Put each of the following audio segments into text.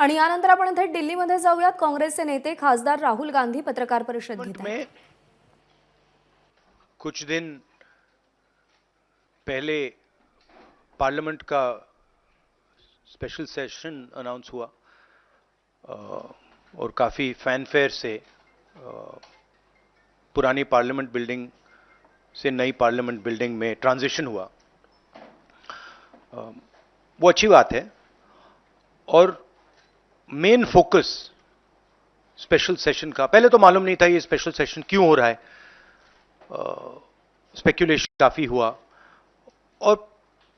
आणि यानंतर आपण थेट दिल्लीमध्ये जाऊयात। काँग्रेसचे नेते खासदार राहुल गांधी पत्रकार परिषद घेत आहेत। कुछ दिन पहले पार्लियामेंट का स्पेशल सेशन अनाउंस हुआ और काफ़ी फैनफेयर से पुरानी पार्लियामेंट बिल्डिंग से नई पार्लियामेंट बिल्डिंग में ट्रांजिशन हुआ। वो अच्छी बात है और मेन फोकस स्पेशल सेशन का, पहले तो मालूम नहीं था ये स्पेशल सेशन क्यों हो रहा है, स्पेक्यूलेशन काफ़ी हुआ और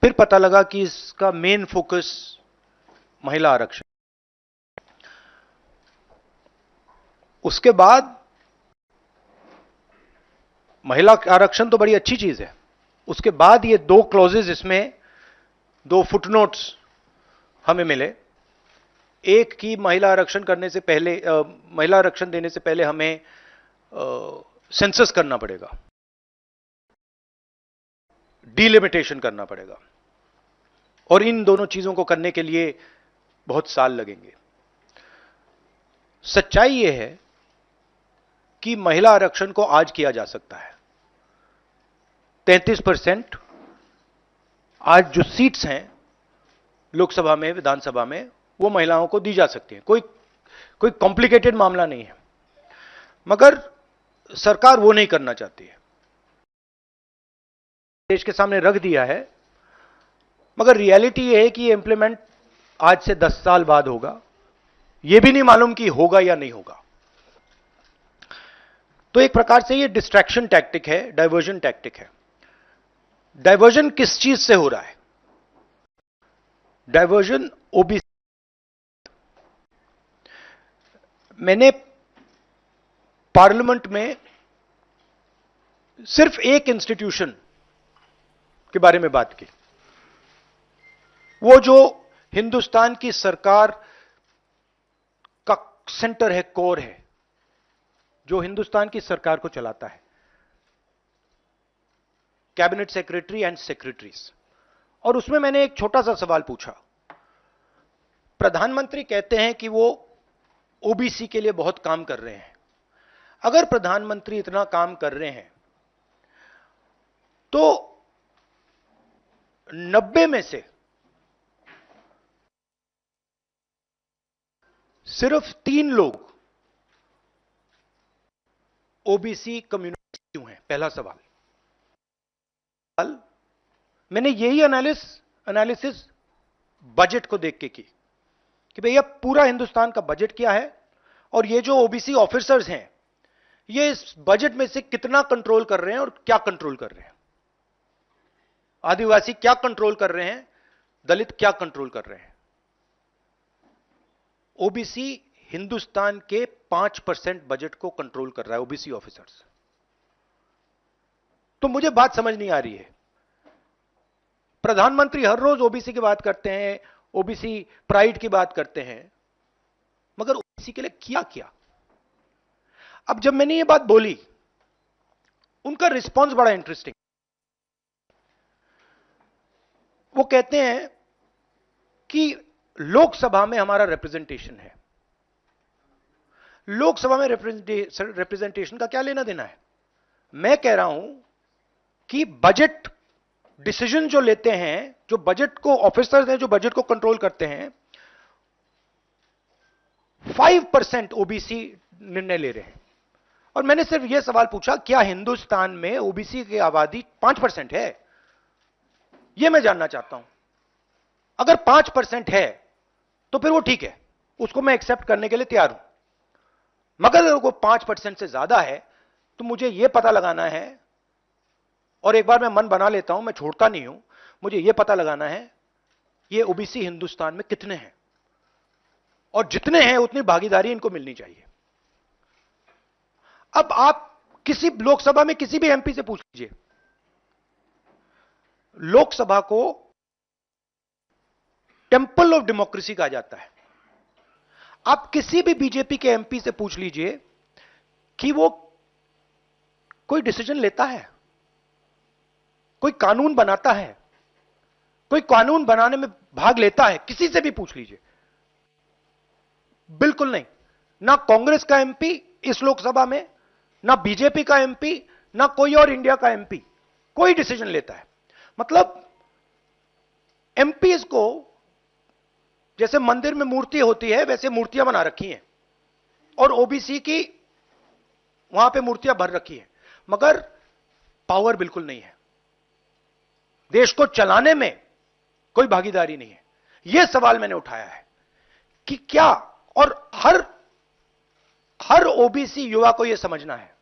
फिर पता लगा कि इसका मेन फोकस महिला आरक्षण। उसके बाद महिला आरक्षण तो बड़ी अच्छी चीज है, उसके बाद ये दो क्लॉजेज, इसमें दो फुटनोट्स हमें मिले। एक की महिला आरक्षण करने से पहले, महिला आरक्षण देने से पहले हमें सेंसस करना पड़ेगा, डिलिमिटेशन करना पड़ेगा और इन दोनों चीजों को करने के लिए बहुत साल लगेंगे। सच्चाई यह है कि महिला आरक्षण को आज किया जा सकता है। 33% आज जो सीट्स हैं लोकसभा में, विधानसभा में, वो महिलाओं को दी जा सकती हैं। कोई कॉम्प्लिकेटेड मामला नहीं है, मगर सरकार वो नहीं करना चाहती है। देश के सामने रख दिया है, मगर रियलिटी यह है कि ये इंप्लीमेंट आज से 10 साल बाद होगा। यह भी नहीं मालूम कि होगा या नहीं होगा। तो एक प्रकार से ये डिस्ट्रैक्शन टैक्टिक है, डाइवर्जन टैक्टिक है। डाइवर्जन किस चीज से हो रहा है? Diversion OBC. मैंने पार्लियामेंट में सिर्फ एक इंस्टीट्यूशन के बारे में बात की, वो जो हिंदुस्तान की सरकार का सेंटर है, कोर है, जो हिंदुस्तान की सरकार को चलाता है, कैबिनेट सेक्रेटरी एंड सेक्रेटरीज। और उसमें मैंने एक छोटा सा सवाल पूछा। प्रधानमंत्री कहते हैं कि वो ओबीसी के लिए बहुत काम कर रहे हैं। अगर प्रधानमंत्री इतना काम कर रहे हैं तो 90 में से सिर्फ 3 लोग ओबीसी कम्युनिटी क्यों हैं? पहला सवाल। मैंने यही एनालिसिस बजट को देख के की कि भैया पूरा हिंदुस्तान का बजट क्या है और ये जो ओबीसी ऑफिसर्स हैं ये इस बजट में से कितना कंट्रोल कर रहे हैं और क्या कंट्रोल कर रहे हैं। आदिवासी क्या कंट्रोल कर रहे हैं, दलित क्या कंट्रोल कर रहे हैं। ओबीसी हिंदुस्तान के 5% बजट को कंट्रोल कर रहा है, ओबीसी ऑफिसर्स। तो मुझे बात समझ नहीं आ रही है। प्रधानमंत्री हर रोज ओबीसी की बात करते हैं, ओबीसी प्राइड की बात करते हैं, मगर ओबीसी के लिए क्या किया? अब जब मैंने ये बात बोली, उनका रिस्पॉन्स बड़ा इंटरेस्टिंग। वो कहते हैं कि लोकसभा में हमारा रिप्रेजेंटेशन है। लोकसभा में रिप्रेजेंटेशन का क्या लेना देना है? मैं कह रहा हूं कि बजट डिसीजन जो लेते हैं, जो बजट को ऑफिसर्स हैं, जो बजट को कंट्रोल करते हैं, 5% ओबीसी निर्णय ले रहे हैं। और मैंने सिर्फ यह सवाल पूछा, क्या हिंदुस्तान में ओबीसी की आबादी 5% है? यह मैं जानना चाहता हूं। अगर 5% है तो फिर वो ठीक है, उसको मैं एक्सेप्ट करने के लिए तैयार हूं। मगर अगर वो 5% से ज्यादा है तो मुझे यह पता लगाना है, और एक बार मैं मन बना लेता हूं, मैं छोड़ता नहीं हूं, मुझे यह पता लगाना है ये ओबीसी हिंदुस्तान में कितने हैं, और जितने हैं उतनी भागीदारी इनको मिलनी चाहिए। अब आप किसी लोकसभा में किसी भी एमपी से पूछ लीजिए, लोकसभा को टेंपल ऑफ डेमोक्रेसी कहा जाता है। आप किसी भी बीजेपी के एमपी से पूछ लीजिए कि वो कोई डिसीजन लेता है, कोई कानून बनाता है, कोई कानून बनाने में भाग लेता है, किसी से भी पूछ लीजिए, बिल्कुल नहीं। ना कांग्रेस का एमपी इस लोकसभा में, ना बीजेपी का एमपी, ना कोई और इंडिया का एमपी कोई डिसीजन लेता है। मतलब एमपीज को जैसे मंदिर में मूर्ति होती है वैसे मूर्तियां बना रखी हैं और ओबीसी की वहां पे मूर्तियां भर रखी हैं, मगर पावर बिल्कुल नहीं है। देश को चलाने में कोई भागीदारी नहीं है। यह सवाल मैंने उठाया है कि क्या, और हर ओबीसी युवा को यह समझना है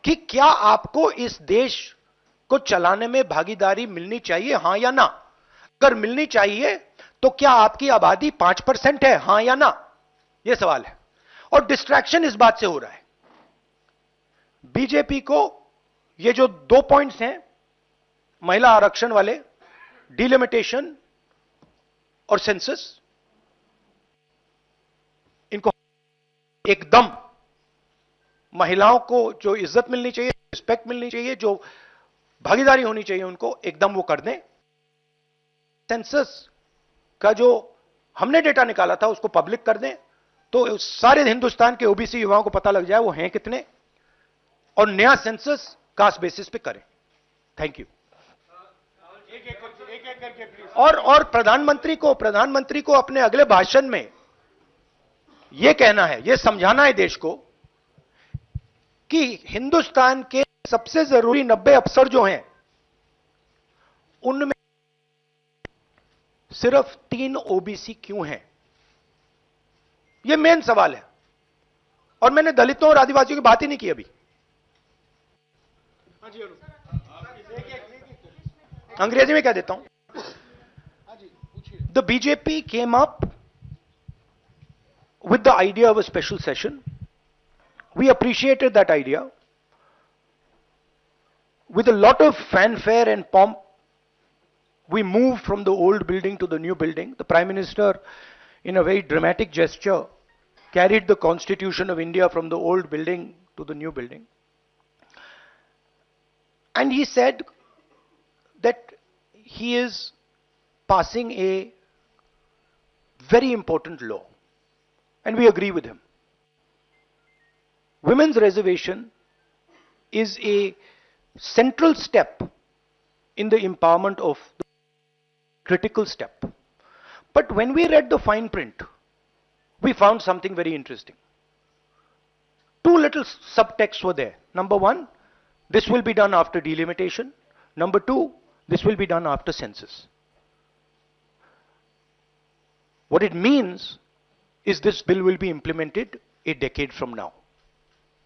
कि क्या आपको इस देश को चलाने में भागीदारी मिलनी चाहिए, हां या ना। अगर मिलनी चाहिए तो क्या आपकी आबादी 5% है, हां या ना, यह सवाल है। और डिस्ट्रैक्शन इस बात से हो रहा है, बीजेपी को ये जो 2 पॉइंट्स हैं, महिला आरक्षण वाले, डिलिमिटेशन और सेंसस, इनको एकदम महिलाओं को जो इज्जत मिलनी चाहिए, रिस्पेक्ट मिलनी चाहिए, जो भागीदारी होनी चाहिए उनको एकदम वो कर दें। सेंसस का जो हमने डेटा निकाला था उसको पब्लिक कर दें, तो सारे हिंदुस्तान के ओबीसी युवाओं को पता लग जाए वो हैं कितने, और नया सेंसस कास्ट बेसिस पे करें। Thank you. और प्रधानमंत्री को अपने अगले भाषण में यह कहना है, यह समझाना है देश को कि हिंदुस्तान के सबसे जरूरी 90 अफसर जो हैं उनमें सिर्फ 3 ओबीसी क्यों हैं। यह मेन सवाल है। और मैंने दलितों और आदिवासियों की बात ही नहीं की अभी। अंग्रेजी में कह देता हूं। The BJP came up with the idea of a special session. We appreciated that idea. With a lot of fanfare and pomp, we moved from the old building to the new building. The Prime Minister, in a very dramatic gesture, carried the Constitution of India from the old building to the new building. And he said that he is passing a very important law. And we agree with him. Women's reservation is a central step in the empowerment of the critical step. But when we read the fine print, we found something very interesting. 2 little subtexts were there. Number 1, this will be done after delimitation. Number 2, this will be done after census. What it means is this bill will be implemented a decade from now.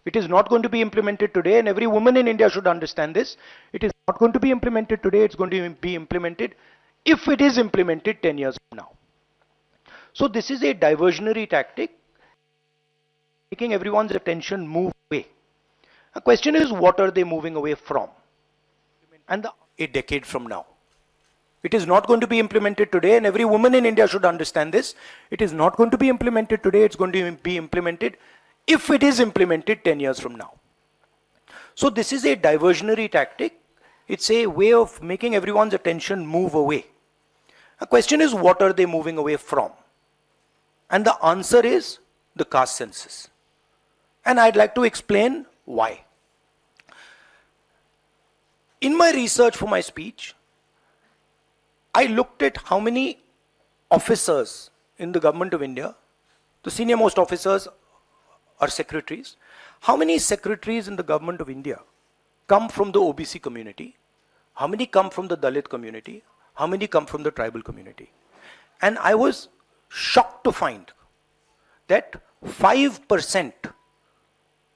It is not going to be implemented today, and every woman in India should understand this. It is not going to be implemented today, it's going to be implemented, if it is implemented, 10 years from now. So this is a diversionary tactic, making everyone's attention move away. The question is, what are they moving away from? And a decade from now. It is not going to be implemented today, and every woman in India should understand this. It is not going to be implemented today, it's going to be implemented, if it is implemented, 10 years from now. So this is a diversionary tactic. It's a way of making everyone's attention move away. The question is, what are they moving away from? And the answer is the caste census. And I'd like to explain why. In my research for my speech, I looked at how many officers in the government of India, the senior most officers are secretaries, how many secretaries in the government of India come from the OBC community, how many come from the Dalit community, how many come from the tribal community. And I was shocked to find that 5%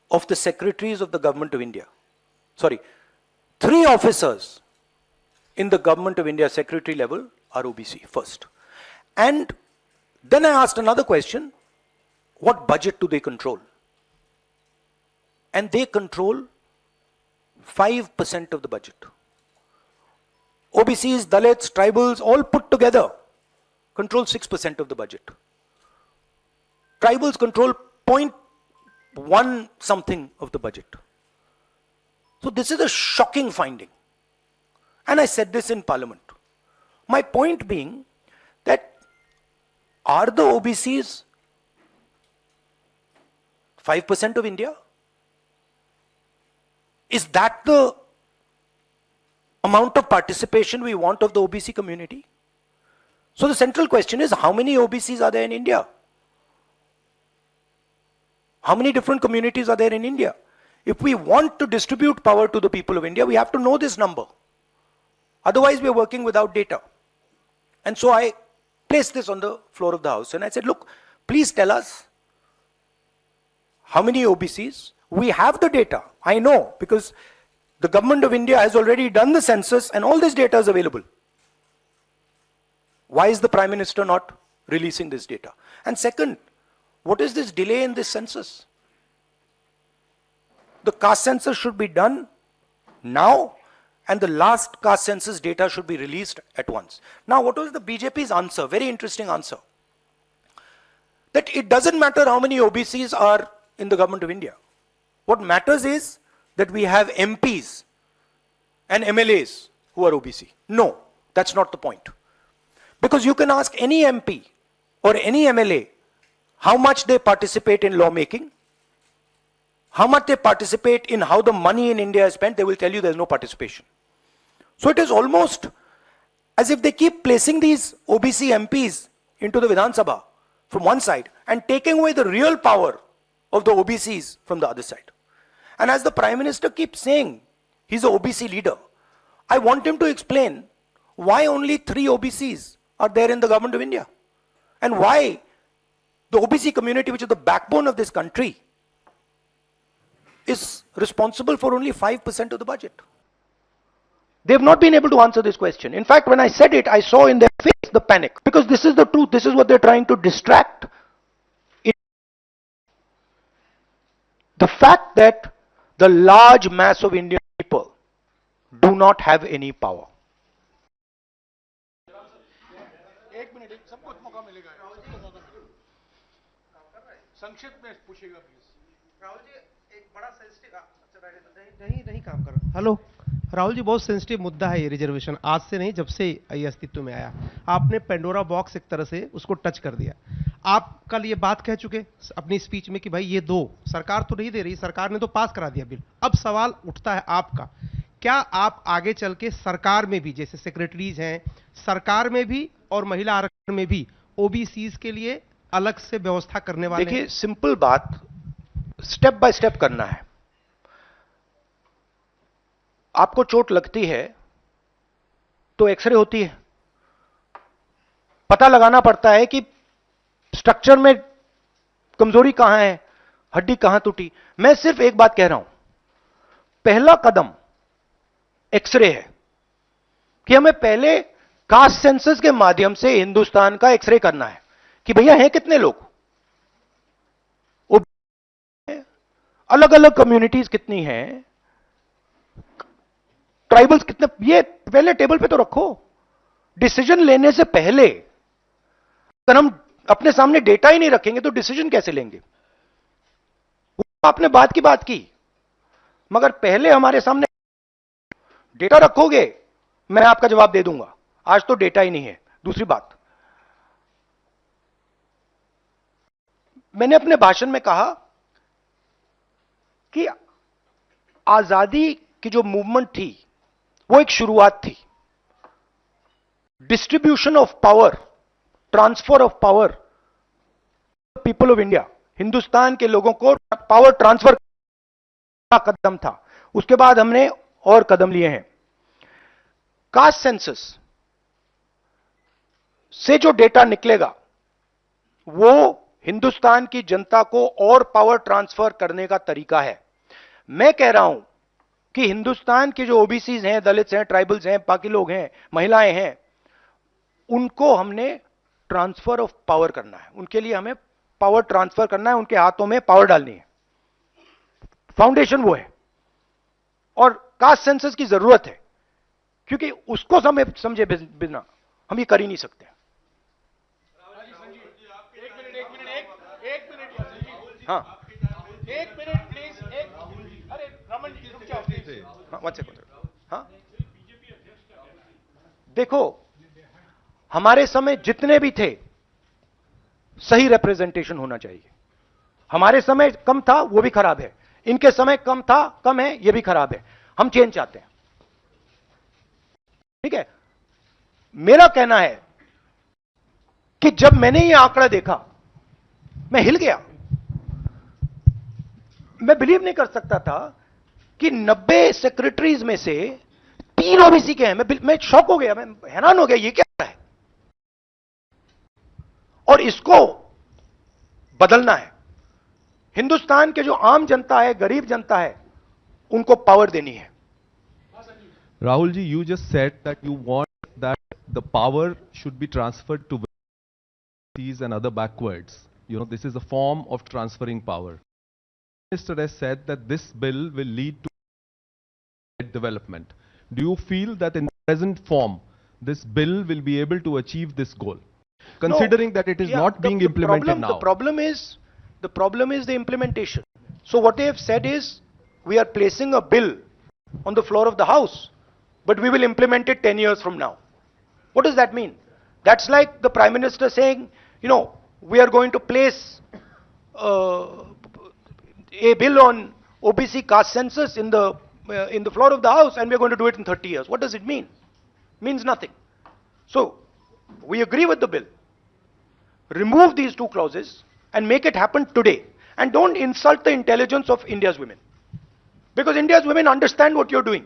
of the secretaries of the government of India, 3 officers in the government of India secretary level are OBC first. And then I asked another question, what budget do they control? And they control 5% of the budget. OBCs, Dalits, tribals, all put together control 6% of the budget. Tribals control 0.1 something of the budget. So this is a shocking finding. And I said this in Parliament. My point being that are the OBCs 5% of India? Is that the amount of participation we want of the OBC community? So the central question is, how many OBCs are there in India? How many different communities are there in India? If we want to distribute power to the people of India, we have to know this number. Otherwise, we are working without data. And so I placed this on the floor of the House and I said, look, please tell us how many OBCs. We have the data, I know, because the government of India has already done the census and all this data is available. Why is the Prime Minister not releasing this data? And second, what is this delay in this census? The caste census should be done now, and the last caste census data should be released at once. Now, what was the BJP's answer? Very interesting answer. That it doesn't matter how many OBCs are in the government of India. What matters is that we have MPs and MLAs who are OBC. No, that's not the point. Because you can ask any MP or any MLA how much they participate in lawmaking, how much they participate in how the money in India is spent, they will tell you there's no participation. So it is almost as if they keep placing these OBC MPs into the Vidhan Sabha from one side and taking away the real power of the OBCs from the other side. And as the Prime Minister keeps saying, he's an OBC leader, I want him to explain why only 3 OBCs are there in the government of India. And why the OBC community, which is the backbone of this country, is responsible for only 5% of the budget. They have not been able to answer this question. In fact, when I said it, I saw in their face the panic. Because this is the truth. This is what they're trying to distract. The fact that the large mass of Indian people do not have any power. संक्षिप्त में पूछिएगा please. Rahul ji एक बड़ा sensitive नहीं काम कर रहा। Hello Rahul ji, बहुत सेंसिटिव मुद्दा है ये रिजर्वेशन। आज से नहीं, जब से ये अस्तित्व में आया, आपने पेंडोरा बॉक्स एक तरह से उसको टच कर दिया। आप कल ये बात कह चुके अपनी स्पीच में कि भाई ये दो, सरकार तो नहीं दे रही, सरकार ने तो पास करा दिया बिल। अब सवाल उठता है आपका, क्या आप आगे चल के सरकार में भी, जैसे सेक्रेटरीज हैं, सरकार में भी और महिला आरक्षण में भी ओबीसीज के लिए अलग से व्यवस्था करने वाले? देखिए, सिंपल बात, स्टेप बाय स्टेप करना है। आपको चोट लगती है तो एक्सरे होती है, पता लगाना पड़ता है कि स्ट्रक्चर में कमजोरी कहां है, हड्डी कहां टूटी। मैं सिर्फ एक बात कह रहा हूं, पहला कदम एक्सरे है कि हमें पहले कास्ट सेंसस के माध्यम से हिंदुस्तान का एक्सरे करना है कि भैया हैं कितने लोग, अलग अलग कम्युनिटीज कितनी हैं, ट्राइबल्स कितने, ये पहले टेबल पे तो रखो। डिसीजन लेने से पहले अगर हम अपने सामने डेटा ही नहीं रखेंगे तो डिसीजन कैसे लेंगे? आपने बात की, मगर पहले हमारे सामने डेटा रखोगे, मैं आपका जवाब दे दूंगा। आज तो डेटा ही नहीं है। दूसरी बात, मैंने अपने भाषण में कहा कि आजादी की जो मूवमेंट थी वो एक शुरुआत थी। Distribution of power, transfer of power, people of India, Hindustan के लोगों को पावर ट्रांसफर का कदम था। उसके बाद हमने और कदम लिए हैं। कास्ट सेंसस से जो डेटा निकलेगा वो हिंदुस्तान की जनता को और पावर ट्रांसफर करने का तरीका है। मैं कह रहा हूं कि हिंदुस्तान के जो ओबीसीज हैं, दलित्स हैं, ट्राइबल्स हैं, बाकी लोग हैं, महिलाएं हैं, उनको हमने ट्रांसफर ऑफ पावर करना है। उनके लिए हमें पावर ट्रांसफर करना है, उनके हाथों में पावर डालनी है। फाउंडेशन वो है, और कास्ट सेंसस की जरूरत है, क्योंकि उसको समझे बिना हम ये कर ही नहीं सकते। हाँ, एक मिनट प्लीज, अरे रमन जी रुक जाओ प्लीज। One second. हाँ, देखो, हमारे समय जितने भी थे, सही रिप्रेजेंटेशन होना चाहिए। हमारे समय कम था, वो भी खराब है। इनके समय कम था, कम है, ये भी खराब है। हम चेंज चाहते हैं। ठीक है। मेरा कहना है कि जब मैंने ये आंकड़ा देखा, मैं हिल गया। मैं बिलीव नहीं कर सकता था कि 90 सेक्रेटरीज में से 3 ओबीसी के हैं। मैं शॉक हो गया, मैं हैरान हो गया, ये क्या है। और इसको बदलना है। हिंदुस्तान के जो आम जनता है, गरीब जनता है, उनको पावर देनी है। Rahul ji, you just said that you want that the power should be transferred to these and other backwards. You know, this is a form of transferring power. The Minister has said that this bill will lead to development. Do you feel that in the present form, this bill will be able to achieve this goal? Considering No, that it is yeah, not being implemented now. The problem is the implementation. So what they have said is, we are placing a bill on the floor of the House, but we will implement it 10 years from now. What does that mean? That's like the Prime Minister saying, we are going to place a bill on OBC caste census in the floor of the House, and we are going to do it in 30 years. What does it mean? Means nothing. So, we agree with the bill. Remove these 2 clauses and make it happen today. And don't insult the intelligence of India's women. Because India's women understand what you're doing.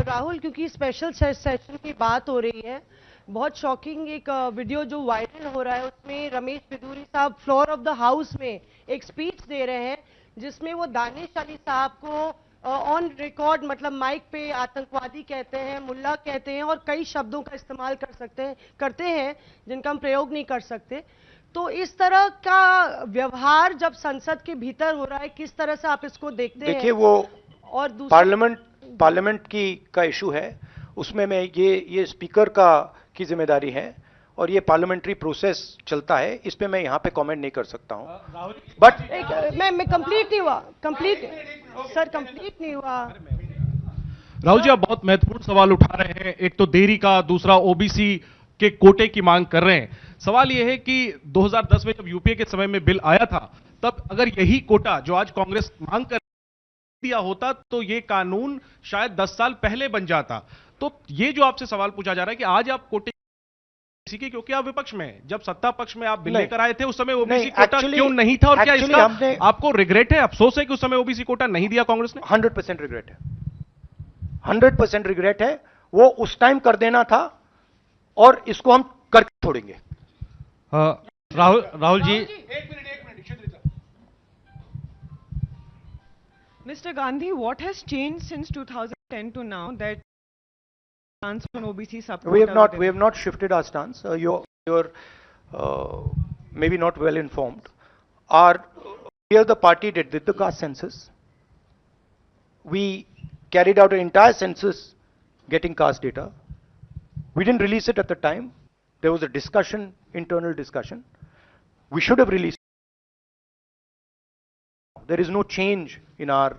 Rahul, क्योंकि special session की बात हो रही है, बहुत shocking एक video जो viral हो रहा है, उसमें रमेश बिदूरी साहब फ्लोर ऑफ द हाउस में एक स्पीच दे रहे हैं, जिसमें वो दानिश अली साहब को ऑन रिकॉर्ड, मतलब माइक पे आतंकवादी कहते हैं, मुल्ला कहते हैं और कई शब्दों का इस्तेमाल करते हैं जिनका हम प्रयोग नहीं कर सकते। तो इस तरह का व्यवहार जब संसद के भीतर हो रहा है, किस तरह से आप इसको देखते हैं? देखिए, वो और पार्लियामेंट का इशू है, उसमें मैं ये स्पीकर की जिम्मेदारी है और ये पार्लियामेंट्री प्रोसेस चलता है, इस पे मैं यहां पे कमेंट नहीं कर सकता हूं। बट मैं कंप्लीट नहीं हुआ, कंप्लीट नहीं हुआ। राहुल जी, आप बहुत महत्वपूर्ण सवाल उठा रहे हैं। एक तो देरी का, दूसरा ओबीसी के कोटे की मांग कर रहे हैं। सवाल यह है कि 2010 में जब यूपीए के समय में बिल आया था, तब अगर यही कोटा जो आज कांग्रेस मांग कर दिया होता तो ये कानून शायद 10 साल पहले बन जाता। तो ये जो आपसे सवाल पूछा जा रहा है कि आज आप कोटे की, क्योंकि आप विपक्ष में हैं, जब सत्ता पक्ष में आप बिल लेकर आए थे उस समय ओबीसी कोटा क्यों नहीं था, और क्या इसका आपको रिग्रेट है, अफसोस है कि उस समय ओबीसी कोटा नहीं दिया कांग्रेस ने? 100% रिग्रेट है, 100% रिग्रेट है। वो उस टाइम कर देना था और इसको हम करके छोड़ेंगे। राहुल जी, एक minute Mr. Gandhi, what has changed since 2010 to now that stance on OBC support? We have not shifted our stance. You're maybe not well informed. Here the party did the caste census. We carried out an entire census getting caste data. We didn't release it at the time. There was a discussion, internal discussion. We should have released it. There is no change in our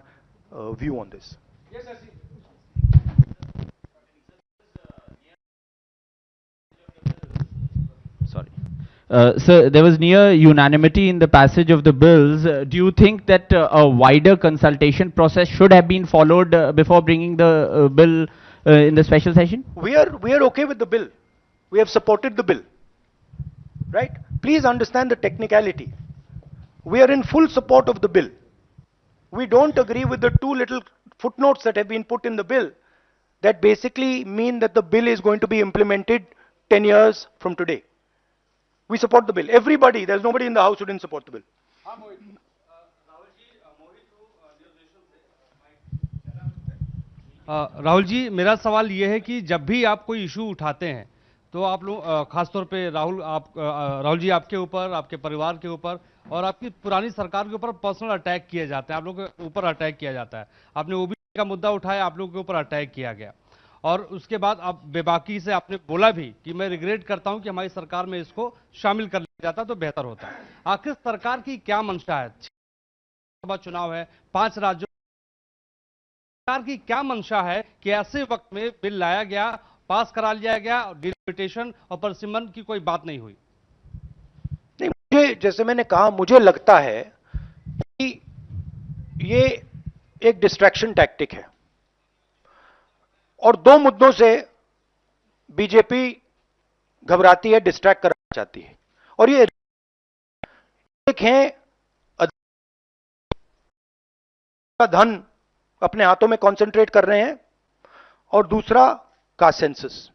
view on this. Yes, sir. Sorry. Sir, there was near unanimity in the passage of the bills. Do you think that a wider consultation process should have been followed before bringing the bill in the special session? We are okay with the bill. We have supported the bill. Right? Please understand the technicality. We are in full support of the bill. We don't agree with the 2 little footnotes that have been put in the bill that basically mean that the bill is going to be implemented 10 years from today. We support the bill. Everybody, there's nobody in the House who didn't support the bill. Rahul ji, मेरा सवाल यह है कि जब भी आप कोई issue उठाते हैं तो आप लोग, खासतौर पे राहुल जी, आपके ऊपर, आपके परिवार के ऊपर और आपकी पुरानी सरकार के ऊपर पर्सनल अटैक किए जाते हैं, आप लोगों के ऊपर अटैक किया जाता है। आपने ओबीसी का मुद्दा उठाया, आप लोगों के ऊपर अटैक किया गया, और उसके बाद आप बेबाकी से आपने बोला भी कि मैं रिग्रेट करता हूं कि हमारी सरकार में इसको शामिल कर लिया जाता तो बेहतर होता। आखिर सरकार की क्या मंशा है? लोकसभा चुनाव है, 5 राज्यों, सरकार की क्या मंशा है कि ऐसे वक्त में बिल लाया गया पास करा लिया गया, डिलिमिटेशन और परसिमन की कोई बात नहीं हुई। नहीं, मुझे, जैसे मैंने कहा, मुझे लगता है कि ये एक डिस्ट्रैक्शन टैक्टिक है और दो मुद्दों से बीजेपी घबराती है, डिस्ट्रैक्ट करना चाहती है। और ये एक है का धन अपने हाथों में कंसंट्रेट कर रहे हैं और दूसरा कास्ट सेंसस।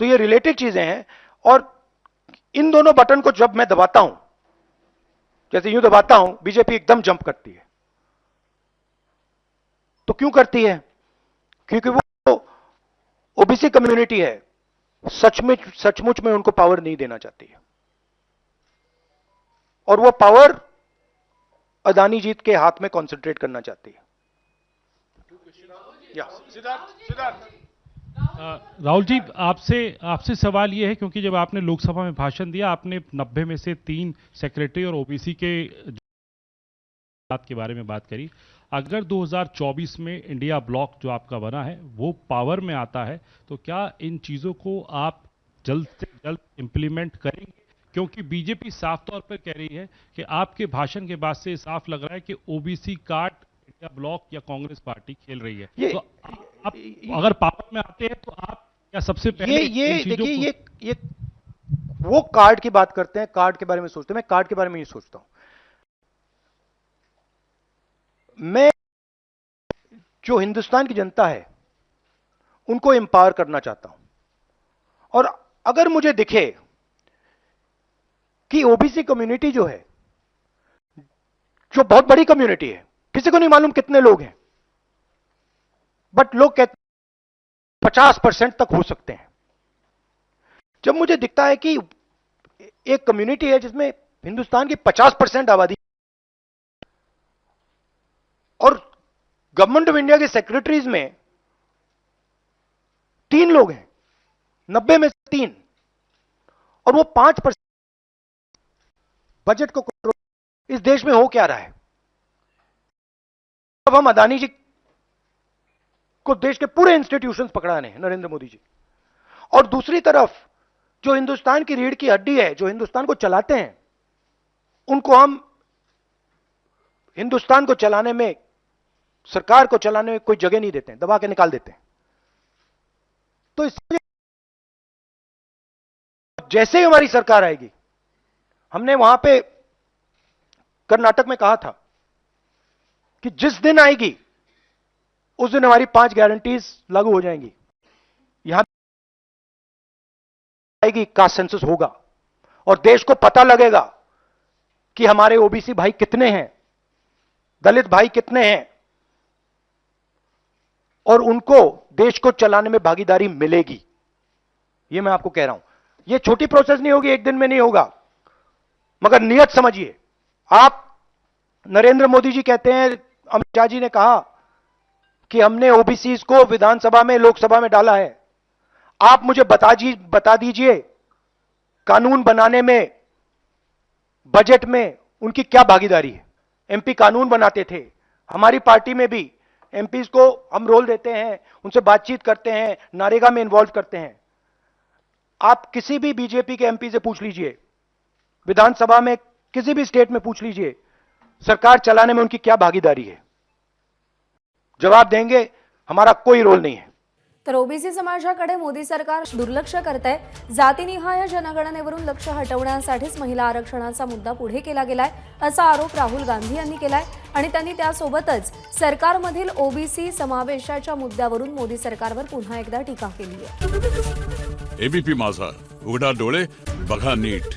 तो ये रिलेटेड चीजें हैं और इन दोनों बटन को जब मैं दबाता हूं, जैसे यूं दबाता हूं, बीजेपी एकदम जंप करती है। तो क्यों करती है? क्योंकि वो ओबीसी कम्युनिटी है, सचमुच में उनको पावर नहीं देना चाहती है और वो पावर अदानी जी के हाथ में कंसंट्रेट करना चाहती है। राहुल जी, आपसे सवाल ये है, क्योंकि जब आपने लोकसभा में भाषण दिया, आपने 90 में से 3 सेक्रेटरी और ओबीसी के बात के बारे में बात करी। अगर 2024 में इंडिया ब्लॉक जो आपका बना है वो पावर में आता है, तो क्या इन चीजों को आप जल्द से जल्द इंप्लीमेंट करेंगे? क्योंकि बीजेपी साफ तौर पर कह रही है कि आपके भाषण के बाद से साफ लग रहा है कि ओबीसी कार्ड इंडिया ब्लॉक या कांग्रेस पार्टी खेल रही है। तो आप अगर पावर में आते हैं तो आप क्या सबसे पहले देखिए, ये वो कार्ड की बात करते हैं, कार्ड के बारे में सोचते हैं। मैं कार्ड के बारे में नहीं सोचता हूं। मैं जो हिंदुस्तान की जनता है उनको एम्पावर करना चाहता हूं और अगर मुझे दिखे कि ओबीसी कम्युनिटी जो है, जो बहुत बड़ी कम्युनिटी है, किसी को नहीं मालूम कितने लोग हैं, बट लोग कहते 50% तक हो सकते हैं। जब मुझे दिखता है कि एक कम्युनिटी है जिसमें हिंदुस्तान की 50% आबादी और गवर्नमेंट ऑफ इंडिया के सेक्रेटरीज में 3 लोग हैं, 90 में से 3, और वो 5% बजट को कंट्रोल, इस देश में हो क्या रहा है? अब हम अदानी जी को देश के पूरे इंस्टीट्यूशंस पकड़ाने हैं, नरेंद्र मोदी जी, और दूसरी तरफ जो हिंदुस्तान की रीढ़ की हड्डी है, जो हिंदुस्तान को चलाते हैं, उनको हम हिंदुस्तान को चलाने में, सरकार को चलाने में कोई जगह नहीं देते हैं, दबा के निकाल देते हैं। तो इसलिए जैसे ही हमारी सरकार आएगी, हमने वहां पे कर्नाटक में कहा था कि जिस दिन आएगी उस दिन हमारी 5 गारंटीज लागू हो जाएंगी। यहां आएगी, कास्ट सेंसस होगा और देश को पता लगेगा कि हमारे ओबीसी भाई कितने हैं, दलित भाई कितने हैं, और उनको देश को चलाने में भागीदारी मिलेगी। यह मैं आपको कह रहा हूं। यह छोटी प्रोसेस नहीं होगी, एक दिन में नहीं होगा, मगर नियत समझिए। आप, नरेंद्र मोदी जी कहते हैं, अमित शाह जी ने कहा कि हमने ओबीसी को विधानसभा में, लोकसभा में डाला है। आप मुझे बता दीजिए कानून बनाने में, बजट में उनकी क्या भागीदारी है। एमपी कानून बनाते थे, हमारी पार्टी में भी एमपीज को हम रोल देते हैं, उनसे बातचीत करते हैं, नारेगा में इन्वॉल्व करते हैं। आप किसी भी बीजेपी के एमपी से पूछ लीजिए, विधानसभा में किसी भी स्टेट में पूछ लीजिए, सरकार चलाने में उनकी क्या भागीदारी है, जवाब देंगे हमारा कोई रोल नहीं है। तर ओबीसी समाजाकडे मोदी सरकार दुर्लक्ष करत आहे। जातीनिहाय जनगणनेवरून लक्ष हटवण्यासाठीच महिला आरक्षणाचा मुद्दा पुढे केला गेलाय, असा आरोप राहुल गांधी यांनी केलाय आणि त्यांनी त्यासोबतच सरकारमधील ओबीसी समावेशाच्या मुद्द्यावरून मोदी सरकारवर पुन्हा एकदा टीका केली आहे। एबीपी माझा, उघडा डोळे बघा नीट।